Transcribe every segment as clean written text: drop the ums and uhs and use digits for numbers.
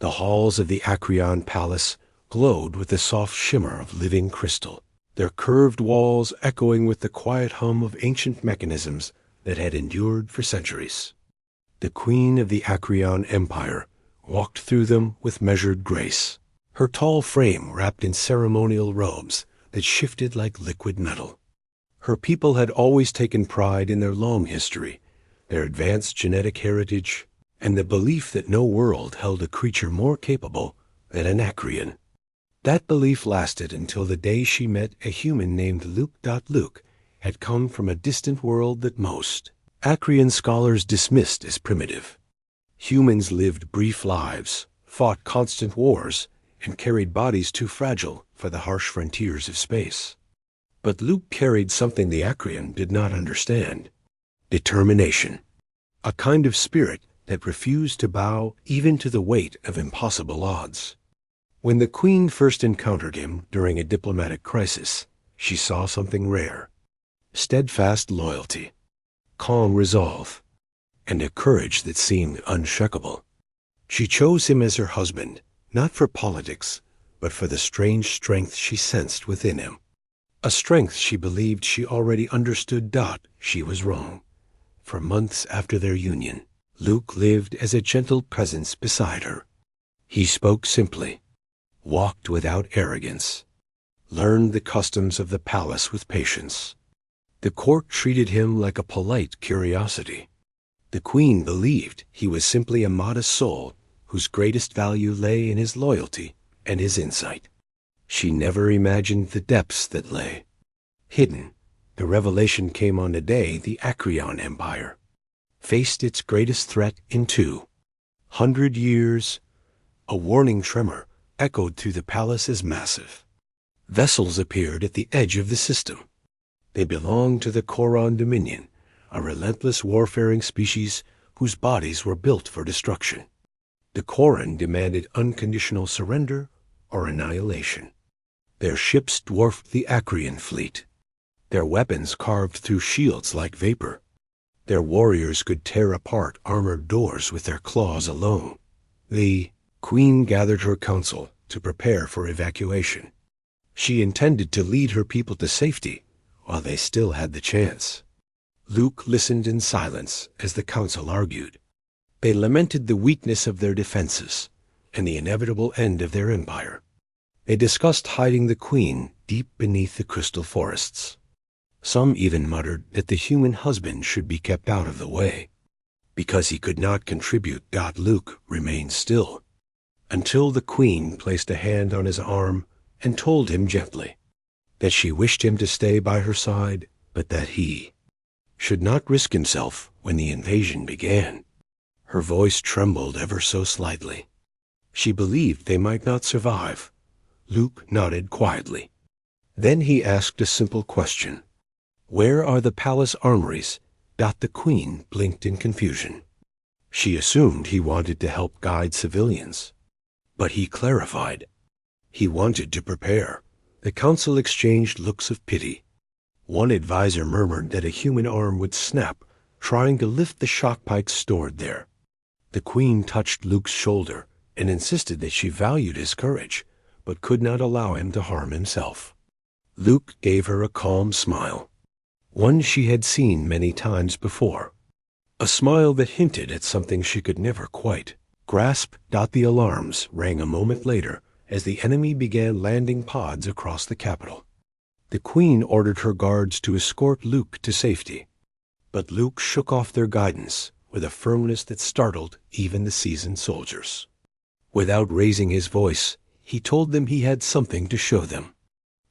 The halls of the Acreon Palace glowed with the soft shimmer of living crystal, their curved walls echoing with the quiet hum of ancient mechanisms that had endured for centuries. The queen of the Acreon Empire walked through them with measured grace, her tall frame wrapped in ceremonial robes that shifted like liquid metal. Her people had always taken pride in their long history, their advanced genetic heritage, and the belief that no world held a creature more capable than an Acreon. That belief lasted until the day she met a human named Luke had come from a distant world that most Acreon scholars dismissed as primitive. Humans lived brief lives, fought constant wars, and carried bodies too fragile for the harsh frontiers of space. But Luke carried something the Acreon did not understand: determination, a kind of spirit that refused to bow even to the weight of impossible odds. When the Queen first encountered him during a diplomatic crisis, she saw something rare: steadfast loyalty, calm resolve, and a courage that seemed unshakable. She chose him as her husband, not for politics, but for the strange strength she sensed within him. A strength she believed she already understood. She was wrong. For months after their union, Luke lived as a gentle presence beside her. He spoke simply, walked without arrogance, learned the customs of the palace with patience. The court treated him like a polite curiosity. The queen believed he was simply a modest soul whose greatest value lay in his loyalty and his insight. She never imagined the depths that lay hidden. The revelation came on a day the Acreon Empire faced its greatest threat in 200 years. A warning tremor echoed through the palace as massive vessels appeared at the edge of the system. They belonged to the Choron Dominion, a relentless warfaring species whose bodies were built for destruction. The Choron demanded unconditional surrender or annihilation. Their ships dwarfed the Acreon fleet, their weapons carved through shields like vapor. Their warriors could tear apart armored doors with their claws alone. The Queen gathered her council to prepare for evacuation. She intended to lead her people to safety while they still had the chance. Luke listened in silence as the council argued. They lamented the weakness of their defenses and the inevitable end of their empire. They discussed hiding the Queen deep beneath the crystal forests. Some even muttered that the human husband should be kept out of the way, because he could not contribute. Luke remained still, until the Queen placed a hand on his arm and told him gently that she wished him to stay by her side, but that he should not risk himself when the invasion began. Her voice trembled ever so slightly. She believed they might not survive. Luke nodded quietly. Then he asked a simple question. "Where are the palace armories?" The Queen blinked in confusion. She assumed he wanted to help guide civilians. But he clarified. He wanted to prepare. The council exchanged looks of pity. One advisor murmured that a human arm would snap, trying to lift the shock pikes stored there. The Queen touched Luke's shoulder and insisted that she valued his courage, but could not allow him to harm himself. Luke gave her a calm smile, one she had seen many times before, a smile that hinted at something she could never quite grasp. The alarms rang a moment later as the enemy began landing pods across the capital. The Queen ordered her guards to escort Luke to safety, but Luke shook off their guidance with a firmness that startled even the seasoned soldiers. Without raising his voice, he told them he had something to show them,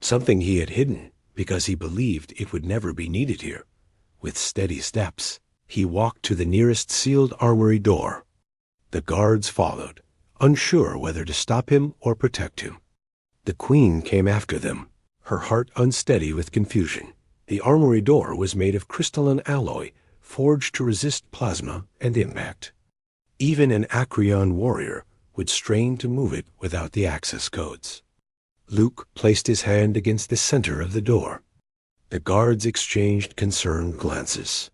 something he had hidden because he believed it would never be needed here. With steady steps, he walked to the nearest sealed armory door. The guards followed, unsure whether to stop him or protect him. The Queen came after them, her heart unsteady with confusion. The armory door was made of crystalline alloy, forged to resist plasma and impact. Even an Acreon warrior would strain to move it without the access codes. Luke placed his hand against the center of the door. The guards exchanged concerned glances.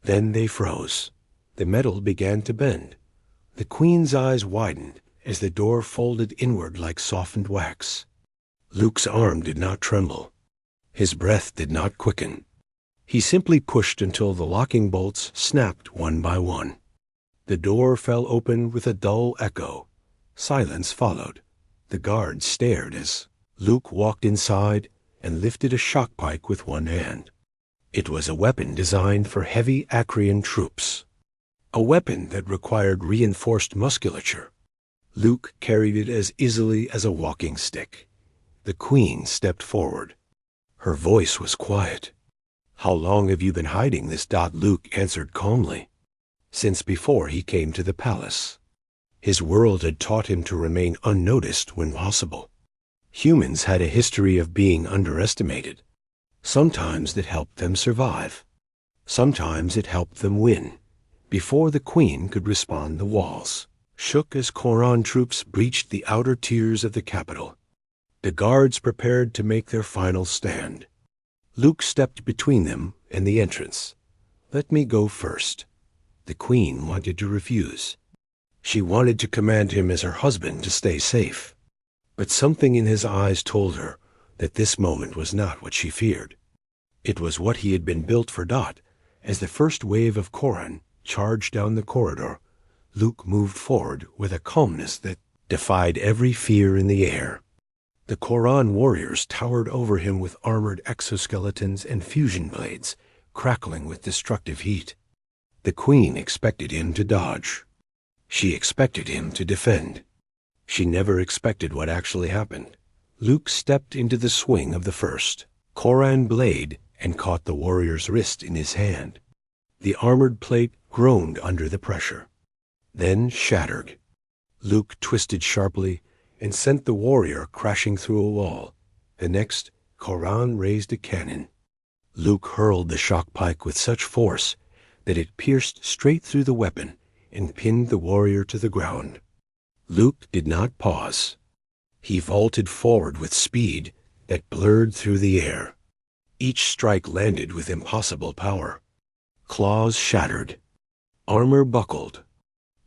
Then they froze. The metal began to bend. The Queen's eyes widened as the door folded inward like softened wax. Luke's arm did not tremble. His breath did not quicken. He simply pushed until the locking bolts snapped one by one. The door fell open with a dull echo. Silence followed. The guards stared as Luke walked inside and lifted a shock pike with one hand. It was a weapon designed for heavy Acrian troops. A weapon that required reinforced musculature. Luke carried it as easily as a walking stick. The Queen stepped forward. Her voice was quiet. "How long have you been hiding this?" Luke answered calmly. "Since before he came to the palace." His world had taught him to remain unnoticed when possible. Humans had a history of being underestimated. Sometimes it helped them survive. Sometimes it helped them win. Before the Queen could respond, the walls shook as Khoran troops breached the outer tiers of the capital. The guards prepared to make their final stand. Luke stepped between them and the entrance. "Let me go first." The Queen wanted to refuse. She wanted to command him as her husband to stay safe. But something in his eyes told her that this moment was not what she feared. It was what he had been built for. As the first wave of Khoran charged down the corridor, Luke moved forward with a calmness that defied every fear in the air. The Khoran warriors towered over him with armored exoskeletons and fusion blades, crackling with destructive heat. The Queen expected him to dodge. She expected him to defend. She never expected what actually happened. Luke stepped into the swing of the first Khoran blade and caught the warrior's wrist in his hand. The armored plate groaned under the pressure, then shattered. Luke twisted sharply and sent the warrior crashing through a wall. The next, Khoran raised a cannon. Luke hurled the shock pike with such force that it pierced straight through the weapon and pinned the warrior to the ground. Luke did not pause. He vaulted forward with speed that blurred through the air. Each strike landed with impossible power. Claws shattered. Armor buckled.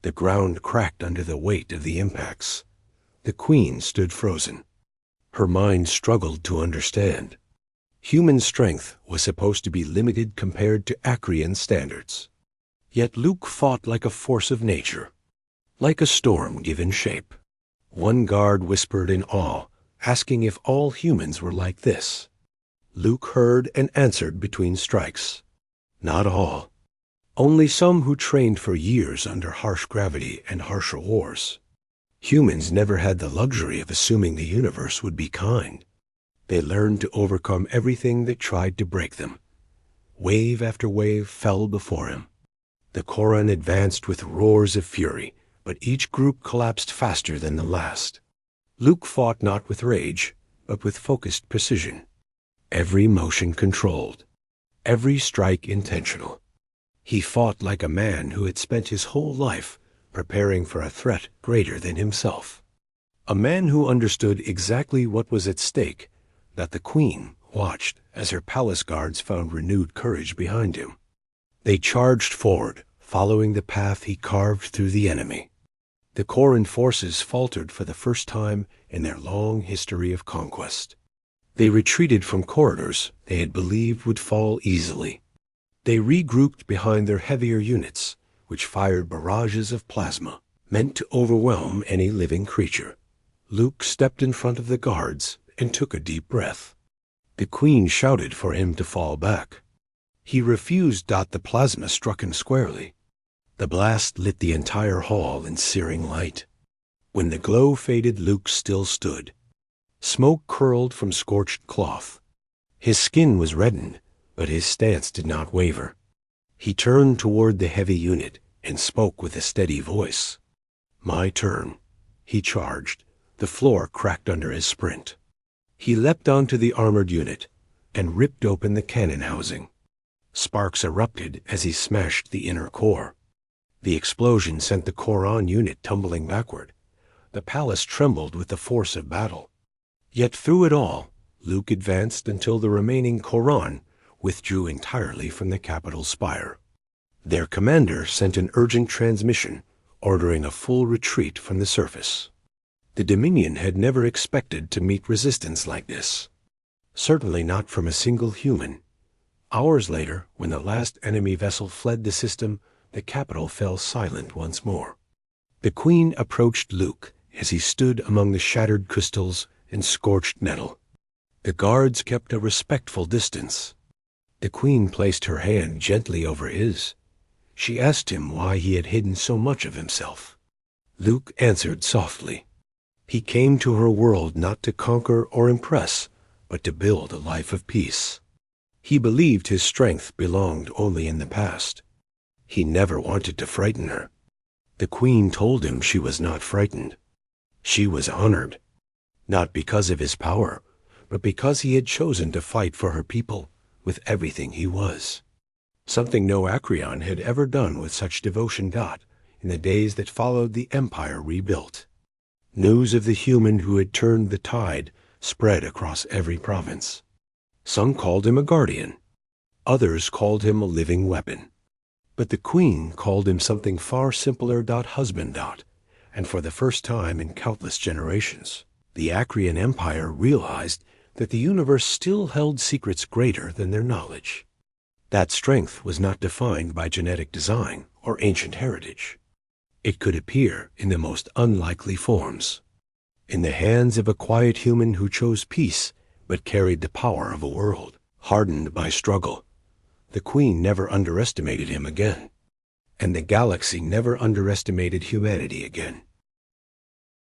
The ground cracked under the weight of the impacts. The Queen stood frozen. Her mind struggled to understand. Human strength was supposed to be limited compared to Acrian standards. Yet Luke fought like a force of nature, like a storm given shape. One guard whispered in awe, asking if all humans were like this. Luke heard and answered between strikes. Not all. Only some who trained for years under harsh gravity and harsher wars. Humans never had the luxury of assuming the universe would be kind. They learned to overcome everything that tried to break them. Wave after wave fell before him. The Khoran advanced with roars of fury, but each group collapsed faster than the last. Luke fought not with rage, but with focused precision. Every motion controlled. Every strike intentional. He fought like a man who had spent his whole life preparing for a threat greater than himself. A man who understood exactly what was at stake, that the Queen watched as her palace guards found renewed courage behind him. They charged forward, following the path he carved through the enemy. The Khoran forces faltered for the first time in their long history of conquest. They retreated from corridors they had believed would fall easily. They regrouped behind their heavier units, which fired barrages of plasma, meant to overwhelm any living creature. Luke stepped in front of the guards and took a deep breath. The Queen shouted for him to fall back. He refused. The plasma struck him squarely. The blast lit the entire hall in searing light. When the glow faded, Luke still stood. Smoke curled from scorched cloth. His skin was reddened, but his stance did not waver. He turned toward the heavy unit and spoke with a steady voice. "My turn." He charged. The floor cracked under his sprint. He leapt onto the armored unit and ripped open the cannon housing. Sparks erupted as he smashed the inner core. The explosion sent the Khoran unit tumbling backward. The palace trembled with the force of battle. Yet through it all, Luke advanced until the remaining Khoran withdrew entirely from the capital spire. Their commander sent an urgent transmission, ordering a full retreat from the surface. The Dominion had never expected to meet resistance like this. Certainly not from a single human. Hours later, when the last enemy vessel fled the system, the capital fell silent once more. The Queen approached Luke as he stood among the shattered crystals and scorched metal. The guards kept a respectful distance. The Queen placed her hand gently over his. She asked him why he had hidden so much of himself. Luke answered softly. He came to her world not to conquer or impress, but to build a life of peace. He believed his strength belonged only in the past. He never wanted to frighten her. The Queen told him she was not frightened. She was honored, not because of his power, but because he had chosen to fight for her people with everything he was. Something no Acreon had ever done with such devotion got in the days that followed the Empire rebuilt. News of the human who had turned the tide spread across every province. Some called him a guardian. Others called him a living weapon. But the Queen called him something far simpler. Husband. And for the first time in countless generations, the Acrean Empire realized that the universe still held secrets greater than their knowledge. That strength was not defined by genetic design or ancient heritage. It could appear in the most unlikely forms. In the hands of a quiet human who chose peace but carried the power of a world hardened by struggle. The Queen never underestimated him again, and the galaxy never underestimated humanity again.